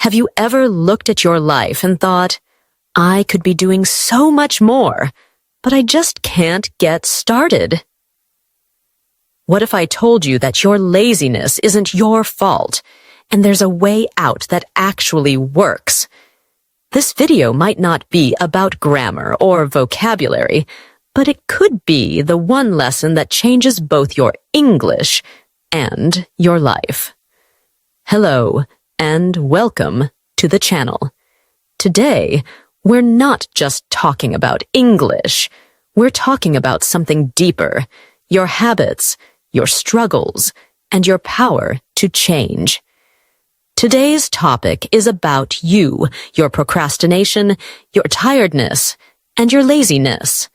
Have you ever looked at your life and thought, I could be doing so much more, but I just can't get started? What if I told you that your laziness isn't your fault, and there's a way out that actually works? This video might not be about grammar or vocabulary, but it could be the one lesson that changes both your English and your life. Hello, and welcome to the channel. Today, we're not just talking about English. We're talking about something deeper, your habits, your struggles, and your power to change. Today's topic is about you, your procrastination, your tiredness, and your laziness.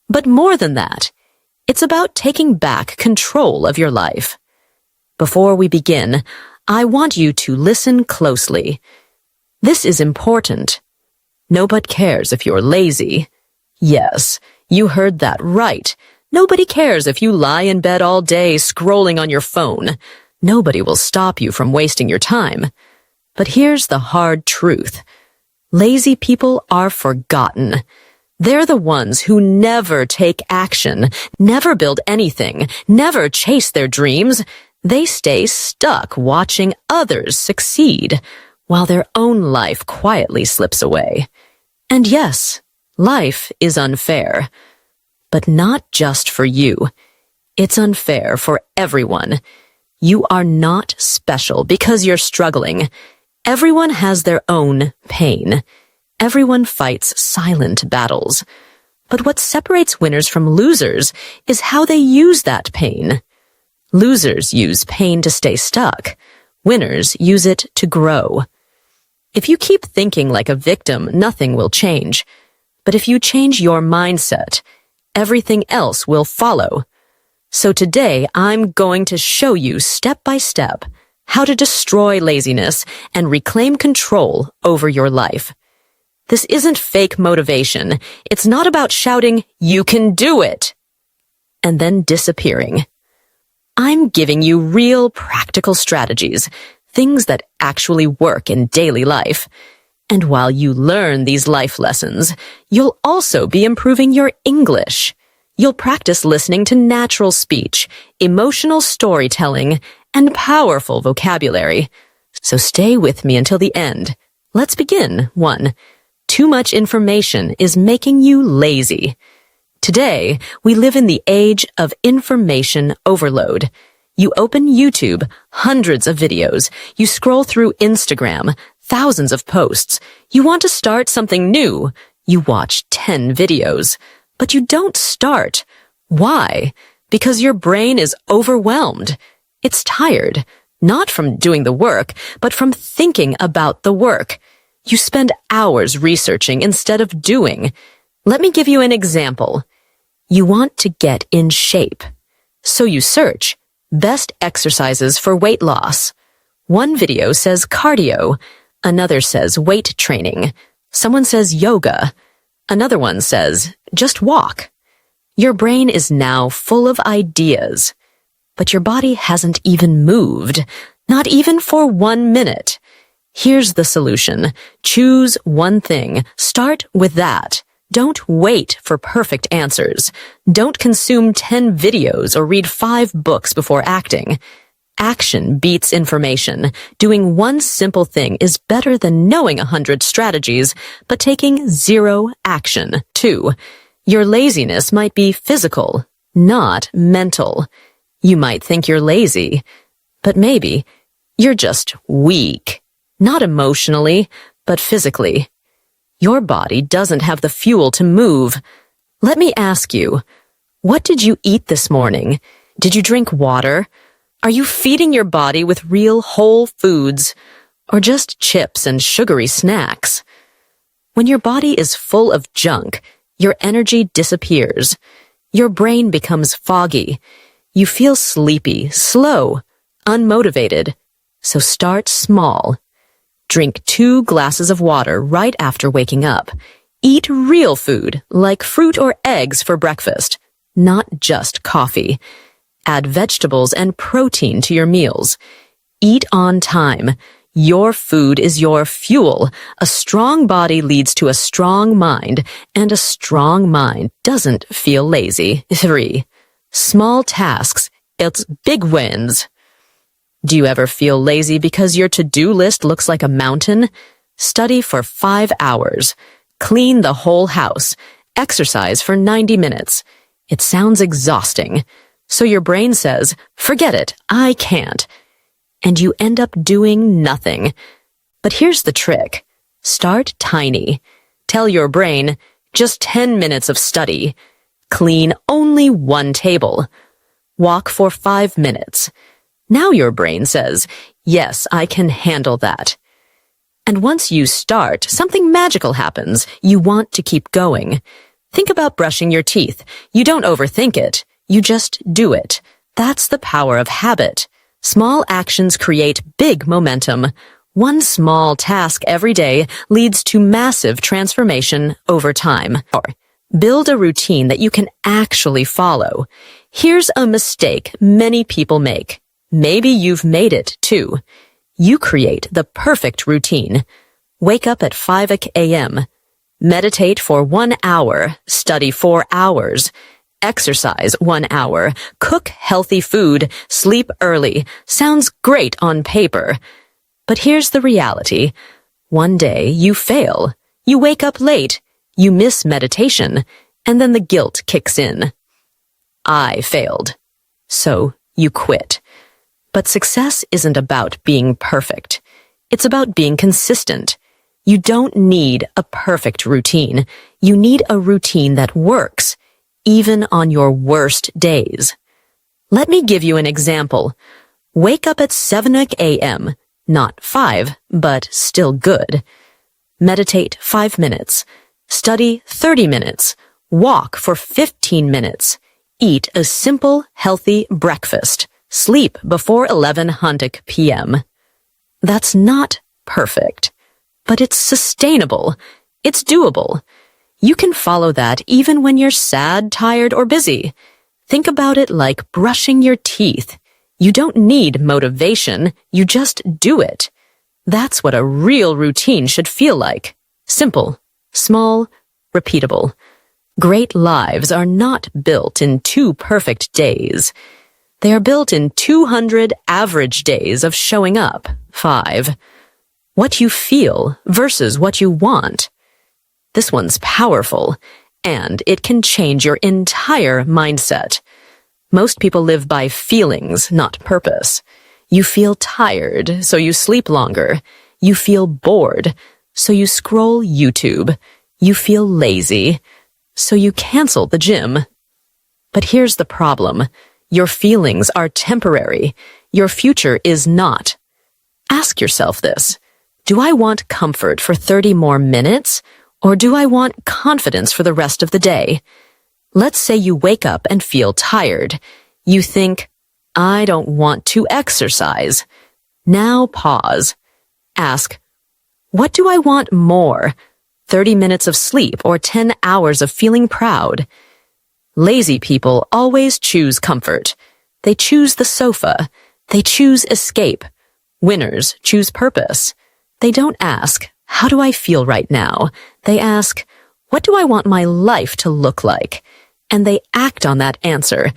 But more than that, it's about taking back control of your life. Before we begin, I want you to listen closely. This is important. Nobody cares if you're lazy. Yes, you heard that right. Nobody cares if you lie in bed all day scrolling on your phone. Nobody will stop you from wasting your time. But here's the hard truth. Lazy people are forgotten. They're the ones who never take action, never build anything, never chase their dreams. They stay stuck watching others succeed, while their own life quietly slips away. And yes, life is unfair. But not just for you. It's unfair for everyone. You are not special because you're struggling. Everyone has their own pain. Everyone fights silent battles. But what separates winners from losers is how they use that pain. Losers use pain to stay stuck. Winners use it to grow. If you keep thinking like a victim, nothing will change. But if you change your mindset, everything else will follow. So today, I'm going to show you step by step how to destroy laziness and reclaim control over your life. This isn't fake motivation. It's not about shouting, "You can do it," and then disappearing. I'm giving you real practical strategies, things that actually work in daily life. And while you learn these life lessons, you'll also be improving your English. You'll practice listening to natural speech, emotional storytelling, and powerful vocabulary. So stay with me until the end. Let's begin. 1. Too much information is making you lazy. Today, we live in the age of information overload. You open YouTube, hundreds of videos. You scroll through Instagram, thousands of posts. You want to start something new. You watch 10 videos. But you don't start. Why? Because your brain is overwhelmed. It's tired, not from doing the work, but from thinking about the work. You spend hours researching instead of doing. Let me give you an example. You want to get in shape. So you search, best exercises for weight loss. One video says cardio. Another says weight training. Someone says yoga. Another one says, just walk. Your brain is now full of ideas, but your body hasn't even moved, not even for 1 minute. Here's the solution. Choose one thing. Start with that. Don't wait for perfect answers. Don't consume 10 videos or read 5 books before acting. Action beats information. Doing one simple thing is better than knowing 100 strategies, but taking 0 action. 2. Your laziness might be physical, not mental. You might think you're lazy, but maybe you're just weak. Not emotionally, but physically. Your body doesn't have the fuel to move. Let me ask you, what did you eat this morning? Did you drink water? Are you feeding your body with real whole foods, or just chips and sugary snacks? When your body is full of junk, your energy disappears. Your brain becomes foggy. You feel sleepy, slow, unmotivated. So start small. Drink 2 glasses of water right after waking up. Eat real food, like fruit or eggs for breakfast, not just coffee. Add vegetables and protein to your meals. Eat on time. Your food is your fuel. A strong body leads to a strong mind, and a strong mind doesn't feel lazy. 3. Small tasks, it's big wins. Do you ever feel lazy because your to-do list looks like a mountain? Study for 5 hours. Clean the whole house. Exercise for 90 minutes. It sounds exhausting. So your brain says, forget it, I can't. And you end up doing nothing. But here's the trick. Start tiny. Tell your brain, just 10 minutes of study. Clean only 1 table. Walk for 5 minutes. Now your brain says, yes, I can handle that. And once you start, something magical happens. You want to keep going. Think about brushing your teeth. You don't overthink it. You just do it. That's the power of habit. Small actions create big momentum. One small task every day leads to massive transformation over time. Build a routine that you can actually follow. Here's a mistake many people make. Maybe you've made it too. You create the perfect routine. Wake up at 5 a.m. Meditate for 1 hour. Study 4 hours. Exercise 1 hour. Cook healthy food. Sleep early. Sounds great on paper. But here's the reality. One day you fail. You wake up late. You miss meditation. And then the guilt kicks in. I failed. So you quit. But success isn't about being perfect. It's about being consistent. You don't need a perfect routine. You need a routine that works, even on your worst days. Let me give you an example. Wake up at 7 a.m., not 5, but still good. Meditate 5 minutes. Study 30 minutes. Walk for 15 minutes. Eat a simple, healthy breakfast. Sleep before 11:00 p.m. That's not perfect, but it's sustainable. It's doable. You can follow that even when you're sad, tired, or busy. Think about it like brushing your teeth. You don't need motivation, you just do it. That's what a real routine should feel like. Simple, small, repeatable. Great lives are not built in 2 perfect days. They are built in 200 average days of showing up. 5. What you feel versus what you want. This one's powerful, and it can change your entire mindset. Most people live by feelings, not purpose. You feel tired, so you sleep longer. You feel bored, so you scroll YouTube. You feel lazy, so you cancel the gym. But here's the problem. Your feelings are temporary. Your future is not. Ask yourself this. Do I want comfort for 30 more minutes, or do I want confidence for the rest of the day? Let's say you wake up and feel tired. You think, I don't want to exercise. Now pause. Ask, what do I want more? 30 minutes of sleep or 10 hours of feeling proud? Lazy people always choose comfort. They choose the sofa. They choose escape. Winners choose purpose. They don't ask, how do I feel right now? They ask, what do I want my life to look like? And they act on that answer,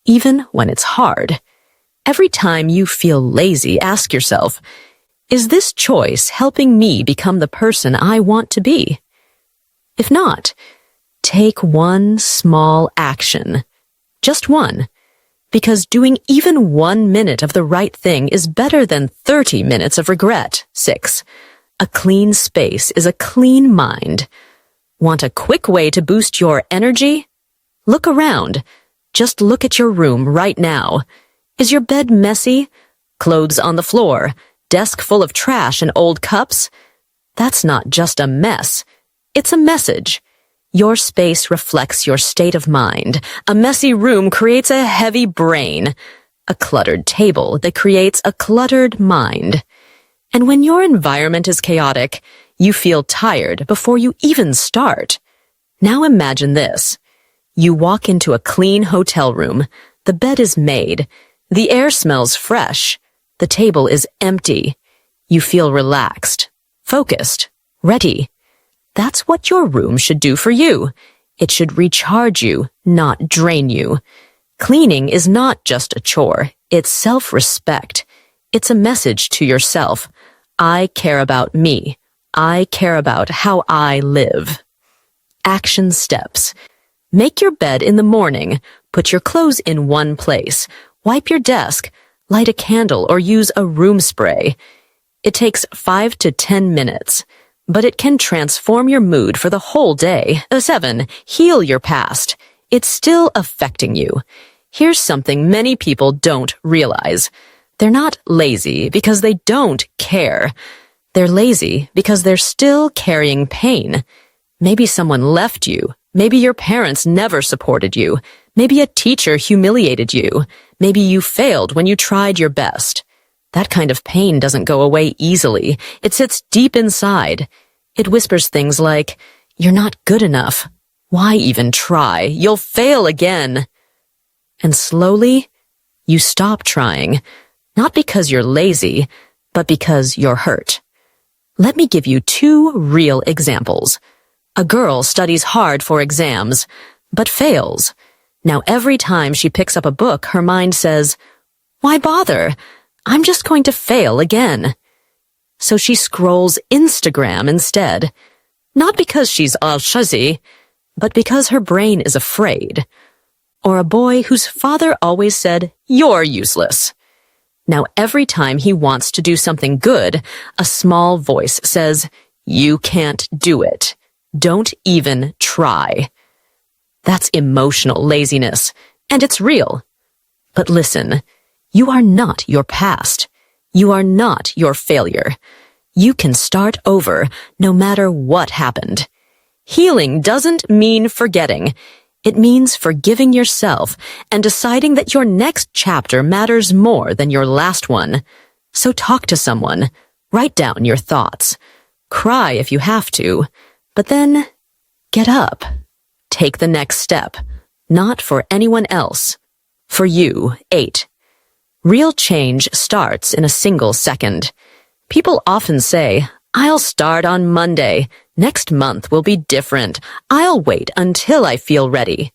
even when it's hard. Every time you feel lazy, ask yourself, is this choice helping me become the person I want to be? If not, take one small action. Just one. Because doing even 1 minute of the right thing is better than 30 minutes of regret. 6. A clean space is a clean mind. Want a quick way to boost your energy? Look around. Just look at your room right now. Is your bed messy? Clothes on the floor? Desk full of trash and old cups? That's not just a mess. It's a message. Your space reflects your state of mind. A messy room creates a heavy brain. A cluttered table that creates a cluttered mind. And when your environment is chaotic, you feel tired before you even start. Now imagine this. You walk into a clean hotel room. The bed is made. The air smells fresh. The table is empty. You feel relaxed, focused, ready. That's what your room should do for you. It should recharge you, not drain you. Cleaning is not just a chore, it's self-respect. It's a message to yourself. I care about me. I care about how I live. Action steps. Make your bed in the morning. Put your clothes in one place. Wipe your desk. Light a candle or use a room spray. It takes 5 to 10 minutes, but it can transform your mood for the whole day. 7. Heal your past. It's still affecting you. Here's something many people don't realize. They're not lazy because they don't care. They're lazy because they're still carrying pain. Maybe someone left you. Maybe your parents never supported you. Maybe a teacher humiliated you. Maybe you failed when you tried your best. That kind of pain doesn't go away easily. It sits deep inside. It whispers things like, "You're not good enough. Why even try? You'll fail again." And slowly, you stop trying. Not because you're lazy, but because you're hurt. Let me give you 2 real examples. A girl studies hard for exams, but fails. Now every time she picks up a book, her mind says, "Why bother? I'm just going to fail again." So she scrolls Instagram instead. Not because she's all shuzzy, but because her brain is afraid. Or a boy whose father always said, "You're useless." Now every time he wants to do something good, a small voice says, "You can't do it. Don't even try." That's emotional laziness, and it's real. But listen, you are not your past. You are not your failure. You can start over no matter what happened. Healing doesn't mean forgetting. It means forgiving yourself and deciding that your next chapter matters more than your last one. So talk to someone. Write down your thoughts. Cry if you have to. But then, get up. Take the next step. Not for anyone else. For you. 8. Real change starts in a single second. People often say, "I'll start on Monday. Next month will be different. I'll wait until I feel ready."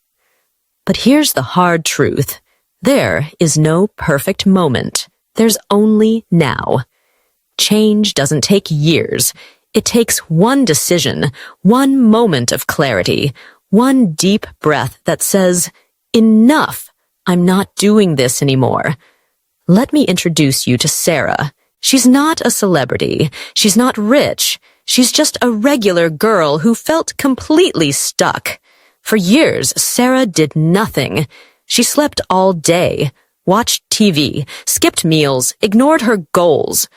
But here's the hard truth. There is no perfect moment. There's only now. Change doesn't take years. It takes one decision, one moment of clarity, one deep breath that says, "Enough. I'm not doing this anymore." Let me introduce you to Sarah. She's not a celebrity. She's not rich. She's just a regular girl who felt completely stuck. For years, Sarah did nothing. She slept all day, watched TV, skipped meals, ignored her goals.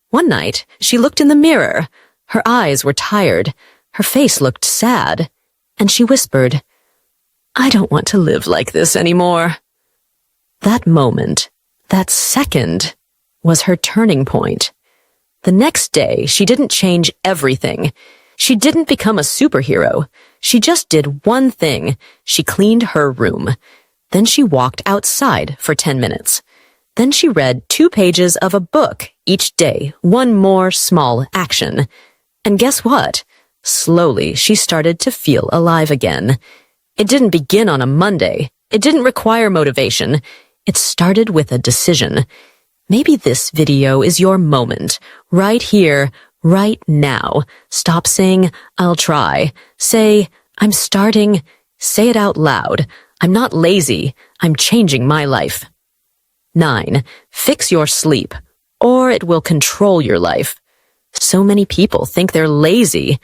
One night, she looked in the mirror. Her eyes were tired. Her face looked sad. And she whispered, "I don't want to live like this anymore." That moment, that second, was her turning point. The next day, she didn't change everything. She didn't become a superhero. She just did one thing. She cleaned her room. Then she walked outside for 10 minutes. Then she read 2 pages of a book each day, one more small action. And guess what? Slowly, she started to feel alive again. It didn't begin on a Monday. It didn't require motivation. It started with a decision. Maybe this video is your moment. Right here, right now. Stop saying, "I'll try." Say, "I'm starting." Say it out loud. "I'm not lazy. I'm changing my life." 9. Fix your sleep, or it will control your life. So many people think they're lazy.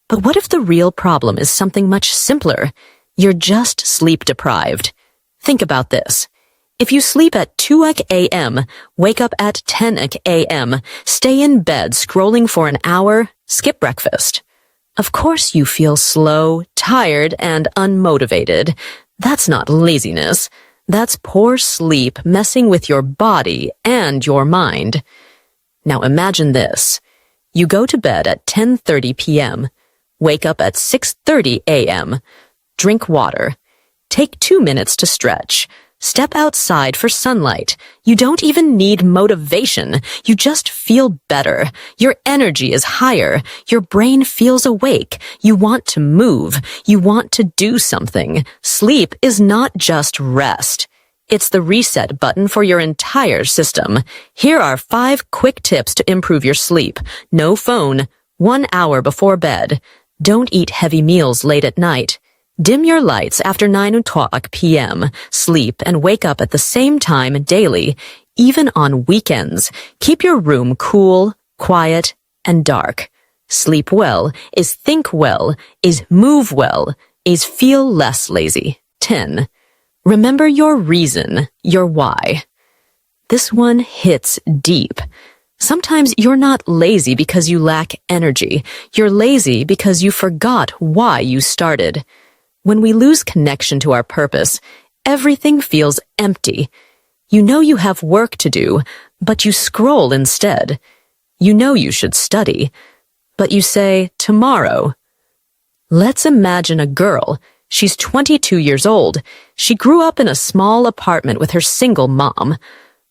But what if the real problem is something much simpler? You're just sleep deprived. Think about this. If you sleep at 2 a.m., wake up at 10 a.m., stay in bed scrolling for an hour, skip breakfast. Of course you feel slow, tired, and unmotivated. That's not laziness. That's poor sleep messing with your body and your mind. Now imagine this. You go to bed at 10:30 p.m., wake up at 6:30 a.m., drink water, take 2 minutes to stretch, Step outside for sunlight. You don't even need motivation. You just feel better. Your energy is higher. Your brain feels awake. You want to move. You want to do something. Sleep is not just rest. It's the reset button for your entire system. Here are 5 quick tips to improve your sleep. No phone. 1 hour before bed. Don't eat heavy meals late at night. Dim your lights after 9 p.m. Sleep and wake up at the same time daily, even on weekends. Keep your room cool, quiet, and dark. Sleep well is think well, is move well, is feel less lazy. 10. Remember your reason, your why. This one hits deep. Sometimes you're not lazy because you lack energy. You're lazy because you forgot why you started. When we lose connection to our purpose, everything feels empty. You know you have work to do, but you scroll instead. You know you should study, but you say, tomorrow. Let's imagine a girl. She's 22 years old. She grew up in a small apartment with her single mom.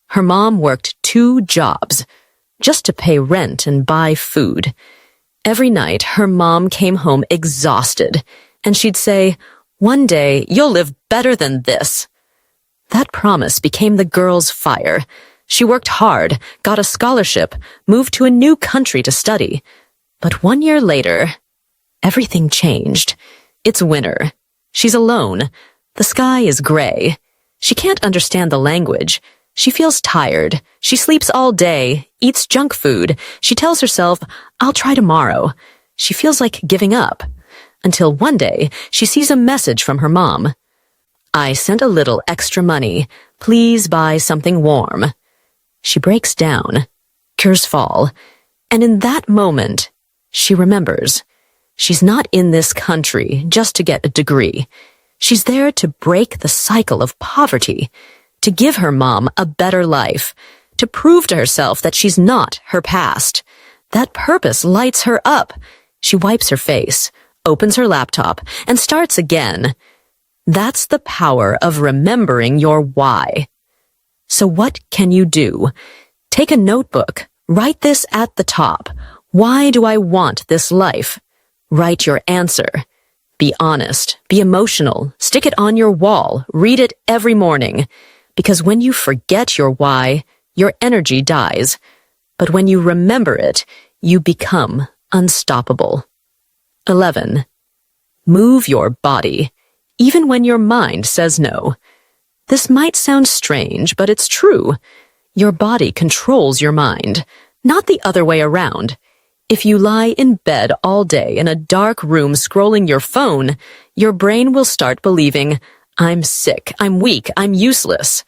Her mom worked 2 jobs, just to pay rent and buy food. Every night, her mom came home exhausted, and she'd say, one day, you'll live better than this. That promise became the girl's fire. She worked hard, got a scholarship, moved to a new country to study. But 1 year later, everything changed. It's winter. She's alone. The sky is gray. She can't understand the language. She feels tired. She sleeps all day, eats junk food. She tells herself, I'll try tomorrow. She feels like giving up. Until one day, she sees a message from her mom. I sent a little extra money. Please buy something warm. She breaks down. Tears fall. And in that moment, she remembers. She's not in this country just to get a degree. She's there to break the cycle of poverty, to give her mom a better life, to prove to herself that she's not her past. That purpose lights her up. She wipes her face, opens her laptop, and starts again. That's the power of remembering your why. So what can you do? Take a notebook. Write this at the top. Why do I want this life? Write your answer. Be honest. Be emotional. Stick it on your wall. Read it every morning. Because when you forget your why, your energy dies. But when you remember it, you become unstoppable. 11. Move your body, even when your mind says no. This might sound strange, but it's true. Your body controls your mind, not the other way around. If you lie in bed all day in a dark room scrolling your phone, your brain will start believing, I'm sick, I'm weak, I'm useless.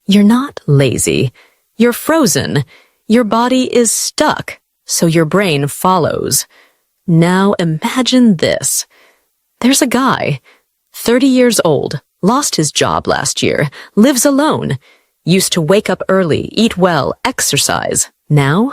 You're not lazy. You're frozen. Your body is stuck, so your brain follows. Now imagine this. There's a guy, 30 years old, lost his job last year, lives alone, used to wake up early, eat well, exercise. Now,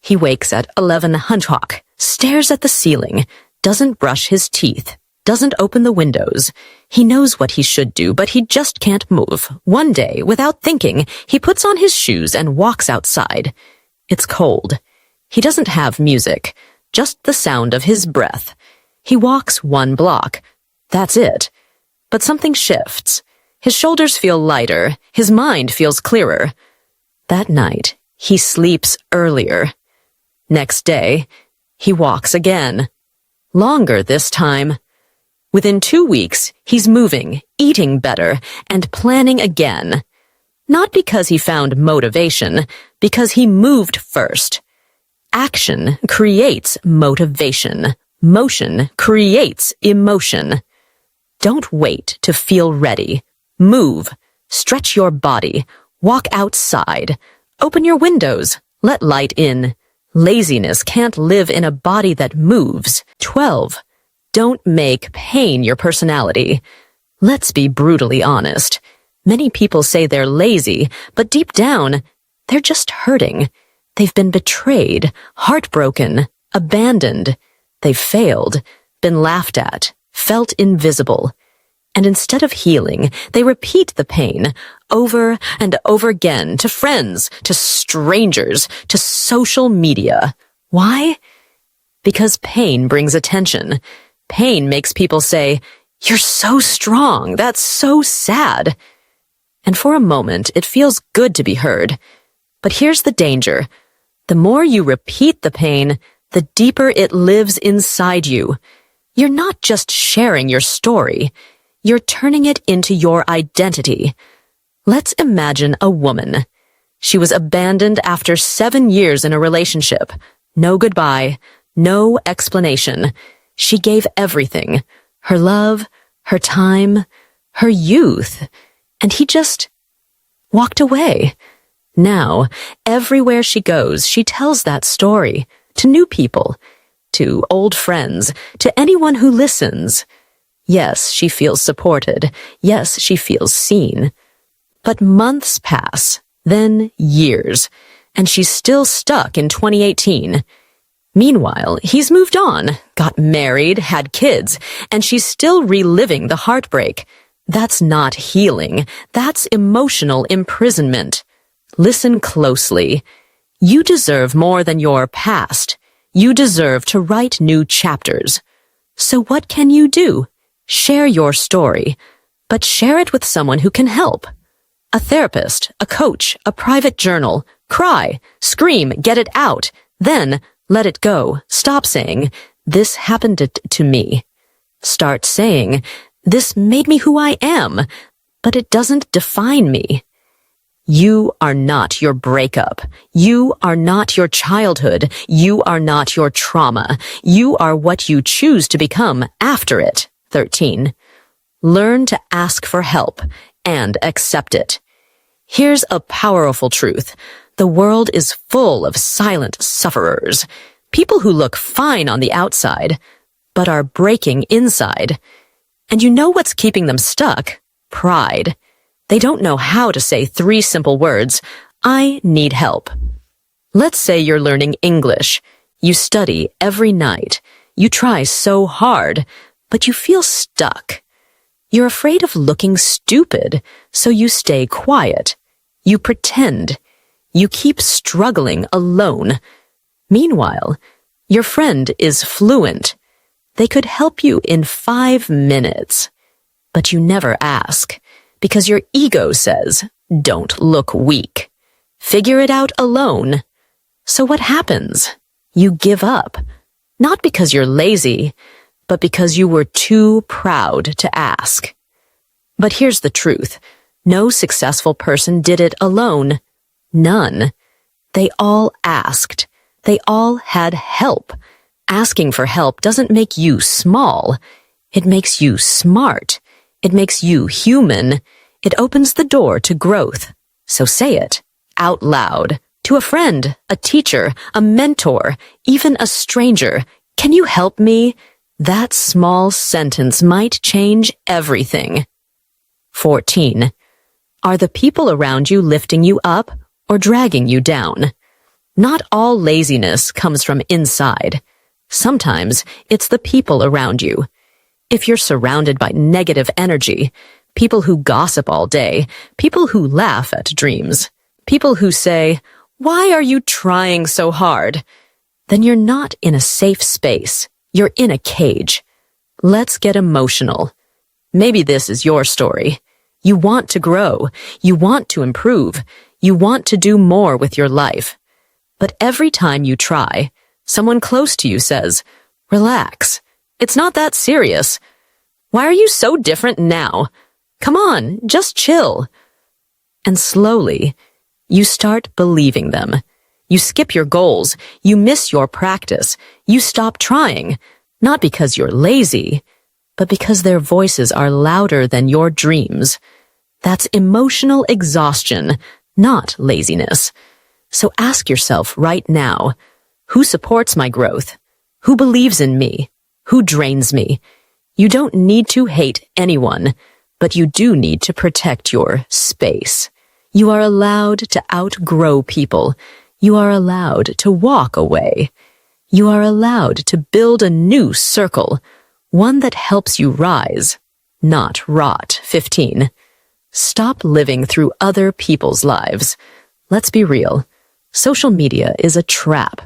he wakes at 11 o'clock, stares at the ceiling, doesn't brush his teeth, doesn't open the windows. He knows what he should do, but he just can't move. One day, without thinking, he puts on his shoes and walks outside. It's cold. He doesn't have music, just the sound of his breath. He walks 1 block. That's it. But something shifts. His shoulders feel lighter. His mind feels clearer. That night, he sleeps earlier. Next day, he walks again. Longer this time. Within 2 weeks, he's moving, eating better, and planning again. Not because he found motivation, because he moved first. Action creates motivation. Motion creates emotion. Don't wait to feel ready. Move. Stretch your body. Walk outside. Open your windows. Let light in. Laziness can't live in a body that moves. 12. Don't make pain your personality. Let's be brutally honest. Many people say they're lazy, but deep down, they're just hurting. They've been betrayed, heartbroken, abandoned. They've failed, been laughed at, felt invisible. And instead of healing, they repeat the pain over and over again to friends, to strangers, to social media. Why? Because pain brings attention. Pain makes people say, "You're so strong. That's so sad." And for a moment, it feels good to be heard. But here's the danger. The more you repeat the pain, the deeper it lives inside you. You're not just sharing your story. You're turning it into your identity. Let's imagine a woman. She was abandoned after 7 years in a relationship. No goodbye, no explanation. She gave everything. Her love, her time, her youth. And he just walked away. Now, everywhere she goes, she tells that story to new people, to old friends, to anyone who listens. Yes, she feels supported. Yes, she feels seen. But months pass, then years, and she's still stuck in 2018. Meanwhile, he's moved on, got married, had kids, and she's still reliving the heartbreak. That's not healing. That's emotional imprisonment. Listen closely. You deserve more than your past. You deserve to write new chapters. So what can you do? Share your story, but share it with someone who can help. A therapist, a coach, a private journal. Cry, scream, get it out. Then let it go. Stop saying, "This happened to me." Start saying, "This made me who I am, but it doesn't define me." You are not your breakup. You are not your childhood. You are not your trauma. You are what you choose to become after it. 13. Learn to ask for help and accept it. Here's a powerful truth. The world is full of silent sufferers. People who look fine on the outside, but are breaking inside. And you know what's keeping them stuck? Pride. They don't know how to say 3 simple words. I need help. Let's say you're learning English. You study every night. You try so hard, but you feel stuck. You're afraid of looking stupid, so you stay quiet. You pretend. You keep struggling alone. Meanwhile, your friend is fluent. They could help you in 5 minutes. But you never ask, because your ego says, "Don't look weak. Figure it out alone." So what happens? You give up. Not because you're lazy, but because you were too proud to ask. But here's the truth. No successful person did it alone. None. They all asked. They all had help. Asking for help doesn't make you small. It makes you smart. It makes you human. It opens the door to growth. So say it out loud to a friend, a teacher, a mentor, even a stranger. Can you help me? That small sentence might change everything. 14. Are the people around you lifting you up or dragging you down? Not all laziness comes from inside. Sometimes it's the people around you. If you're surrounded by negative energy, people who gossip all day, people who laugh at dreams, people who say, "Why are you trying so hard?" then you're not in a safe space. You're in a cage. Let's get emotional. Maybe this is your story. You want to grow. You want to improve. You want to do more with your life. But every time you try, someone close to you says, "Relax. It's not that serious. Why are you so different now? Come on, just chill." And slowly, you start believing them. You skip your goals. You miss your practice. You stop trying, not because you're lazy, but because their voices are louder than your dreams. That's emotional exhaustion, not laziness. So ask yourself right now, who supports my growth? Who believes in me? Who drains me? You don't need to hate anyone, but you do need to protect your space. You are allowed to outgrow people. You are allowed to walk away. You are allowed to build a new circle, one that helps you rise, not rot. 15. Stop living through other people's lives. Let's be real. Social media is a trap.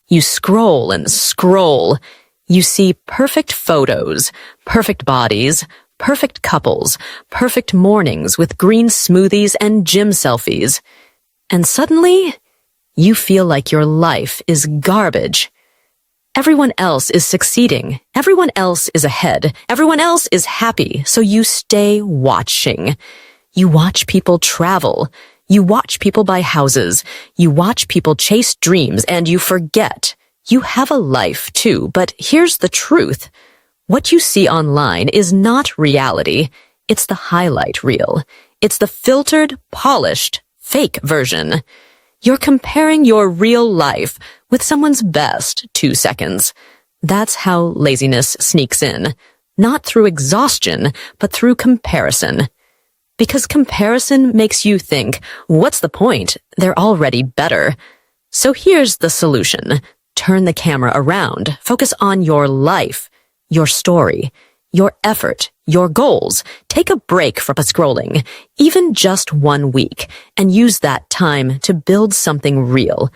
You scroll and scroll. You see perfect photos, perfect bodies, perfect couples, perfect mornings with green smoothies and gym selfies. And suddenly, you feel like your life is garbage. Everyone else is succeeding. Everyone else is ahead. Everyone else is happy, so you stay watching. You watch people travel. You watch people buy houses. You watch people chase dreams, and you forget. You have a life, too, but here's the truth. What you see online is not reality. It's the highlight reel. It's the filtered, polished, fake version. You're comparing your real life with someone's best 2 seconds. That's how laziness sneaks in. Not through exhaustion, but through comparison. Because comparison makes you think, what's the point? They're already better. So here's the solution. Turn the camera around. Focus on your life, your story, your effort, your goals. Take a break from scrolling, even just 1 week, and use that time to build something real.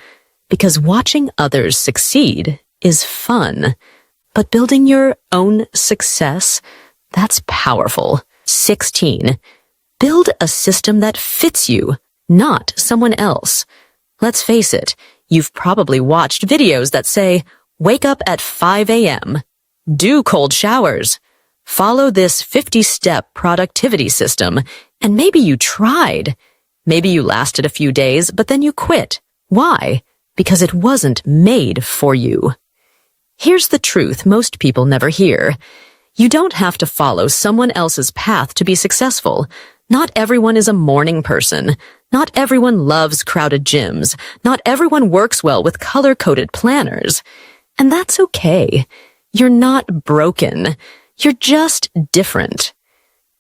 Because watching others succeed is fun, but building your own success, that's powerful. 16. Build a system that fits you, not someone else. Let's face it, you've probably watched videos that say, wake up at 5 a.m., do cold showers, follow this 50-step productivity system, and maybe you tried. Maybe you lasted a few days, but then you quit. Why? Because it wasn't made for you. Here's the truth most people never hear. You don't have to follow someone else's path to be successful. Not everyone is a morning person. Not everyone loves crowded gyms. Not everyone works well with color-coded planners. And that's okay. You're not broken. You're just different.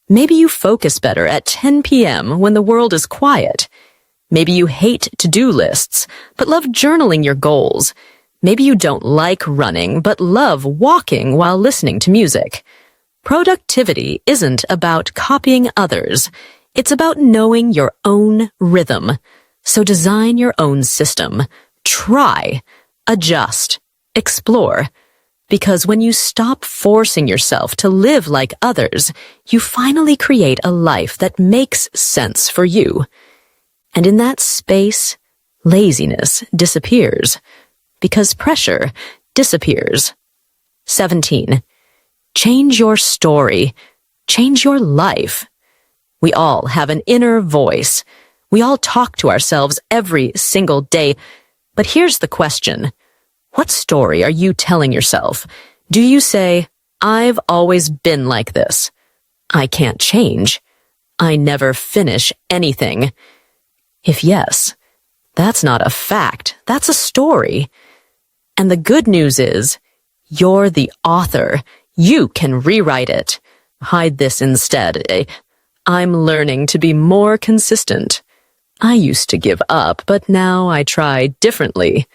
Maybe you focus better at 10 p.m. when the world is quiet. Maybe you hate to-do lists, but love journaling your goals. Maybe you don't like running, but love walking while listening to music. Productivity isn't about copying others. It's about knowing your own rhythm. So design your own system. Try, adjust, explore. Because when you stop forcing yourself to live like others, you finally create a life that makes sense for you. And in that space, laziness disappears. Because pressure disappears. 17. Change your story. Change your life. We all have an inner voice. We all talk to ourselves every single day. But here's the question. What story are you telling yourself? Do you say, I've always been like this. I can't change. I never finish anything. If yes, that's not a fact. That's a story. And the good news is, you're the author. You can rewrite it. Hide this instead. I'm learning to be more consistent. I used to give up, but now I try differently.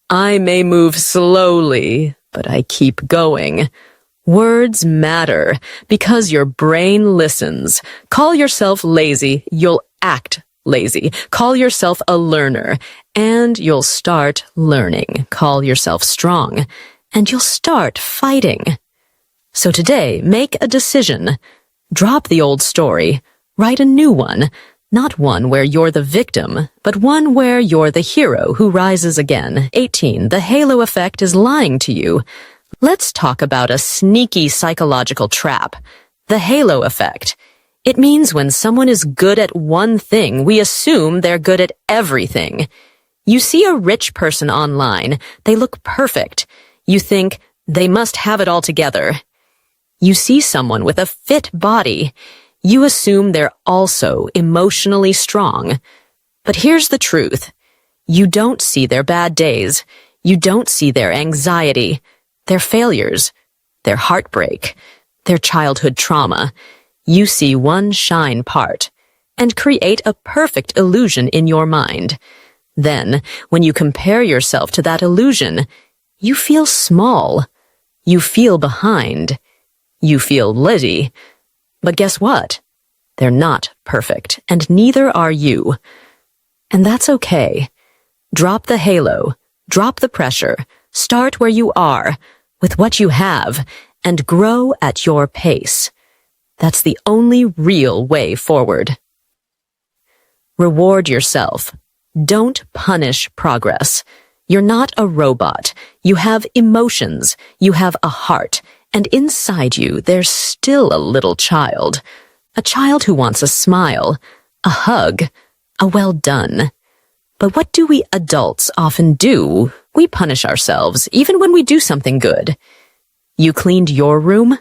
I may move slowly, but I keep going. Words matter because your brain listens. Call yourself lazy, you'll act lazy. Call yourself a learner, and you'll start learning. Call yourself strong, and you'll start fighting. So today, make a decision. Drop the old story. Write a new one. Not one where you're the victim, but one where you're the hero who rises again. 18. The halo effect is lying to you. Let's talk about a sneaky psychological trap. The halo effect. It means when someone is good at one thing, we assume they're good at everything. You see a rich person online. They look perfect. You think, they must have it all together. You see someone with a fit body. You assume they're also emotionally strong. But here's the truth. You don't see their bad days. You don't see their anxiety, their failures, their heartbreak, their childhood trauma. You see one shine part and create a perfect illusion in your mind. Then, when you compare yourself to that illusion, you feel small. You feel behind. You feel lazy. But guess what? They're not perfect, and neither are you. And that's okay. Drop the halo, drop the pressure, start where you are, with what you have, and grow at your pace. That's the only real way forward. Reward yourself. Don't punish progress. You're not a robot. You have emotions. You have a heart. And inside you, there's still a little child. A child who wants a smile, a hug, a well done. But what do we adults often do? We punish ourselves, even when we do something good. You cleaned your room?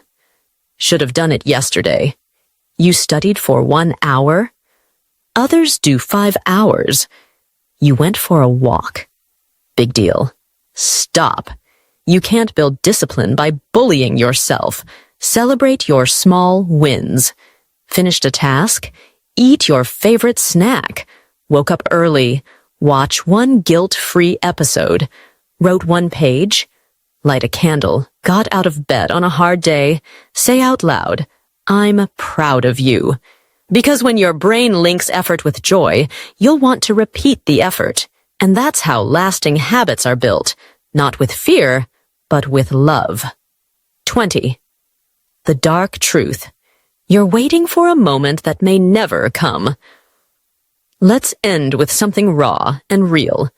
Should have done it yesterday. You studied for 1 hour? Others do 5 hours. You went for a walk. Big deal. Stop. You can't build discipline by bullying yourself. Celebrate your small wins. Finished a task? Eat your favorite snack. Woke up early. Watch one guilt-free episode. Wrote 1 page. Light a candle. Got out of bed on a hard day. Say out loud, I'm proud of you. Because when your brain links effort with joy, you'll want to repeat the effort. And that's how lasting habits are built. Not with fear, but with love. 20. The dark truth. You're waiting for a moment that may never come. Let's end with something raw and real.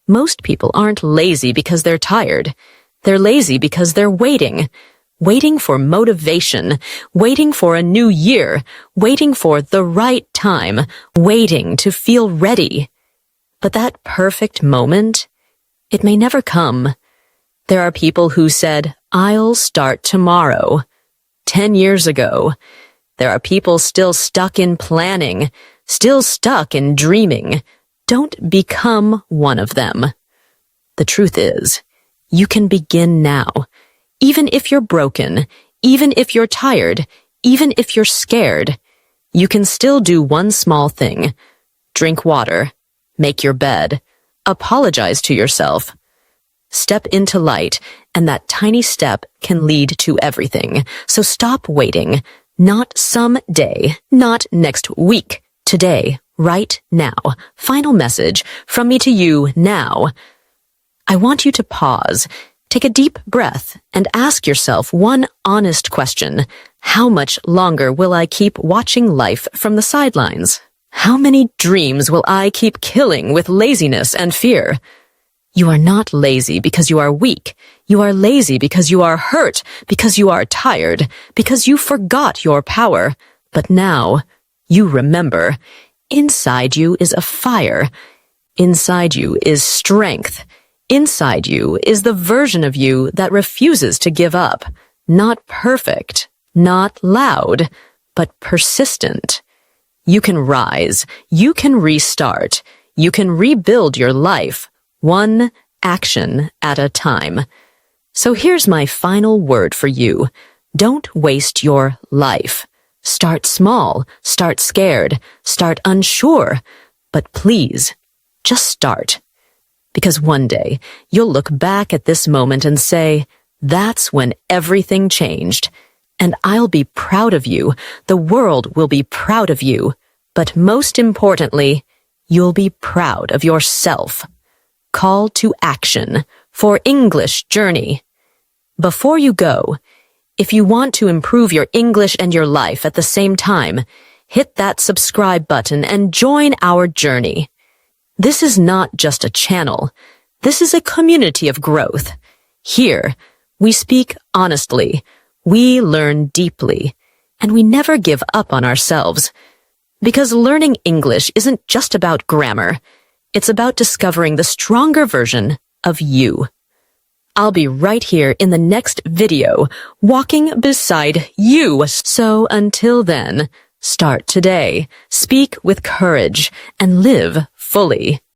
Most people aren't lazy because they're tired. They're lazy because they're waiting. Waiting for motivation. Waiting for a new year. Waiting for the right time. Waiting to feel ready. But that perfect moment, it may never come. There are people who said, I'll start tomorrow. 10 years ago. There are people still stuck in planning, still stuck in dreaming. Don't become one of them. The truth is, you can begin now. Even if you're broken, even if you're tired, even if you're scared, you can still do one small thing. Drink water. Make your bed. Apologize to yourself. Step into light, and that tiny step can lead to everything. So stop waiting. Not someday, not next week. Today, right now. Final message from me to you now. I want you to pause, take a deep breath, and ask yourself one honest question. How much longer will I keep watching life from the sidelines? How many dreams will I keep killing with laziness and fear? You are not lazy because you are weak. You are lazy because you are hurt, because you are tired, because you forgot your power. But now, you remember. Inside you is a fire. Inside you is strength. Inside you is the version of you that refuses to give up. Not perfect, not loud, but persistent. You can rise. You can restart. You can rebuild your life. One action at a time. So here's my final word for you. Don't waste your life. Start small, start scared, start unsure, but please, just start. Because one day, you'll look back at this moment and say, that's when everything changed. And I'll be proud of you. The world will be proud of you. But most importantly, you'll be proud of yourself. Call to action for English Journey. Before you go, if you want to improve your English and your life at the same time, hit that subscribe button and join our journey. This is not just a channel. This is a community of growth. Here, we speak honestly, we learn deeply, and we never give up on ourselves. Because learning English isn't just about grammar. It's about discovering the stronger version of you. I'll be right here in the next video, walking beside you. So until then, start today, speak with courage, and live fully.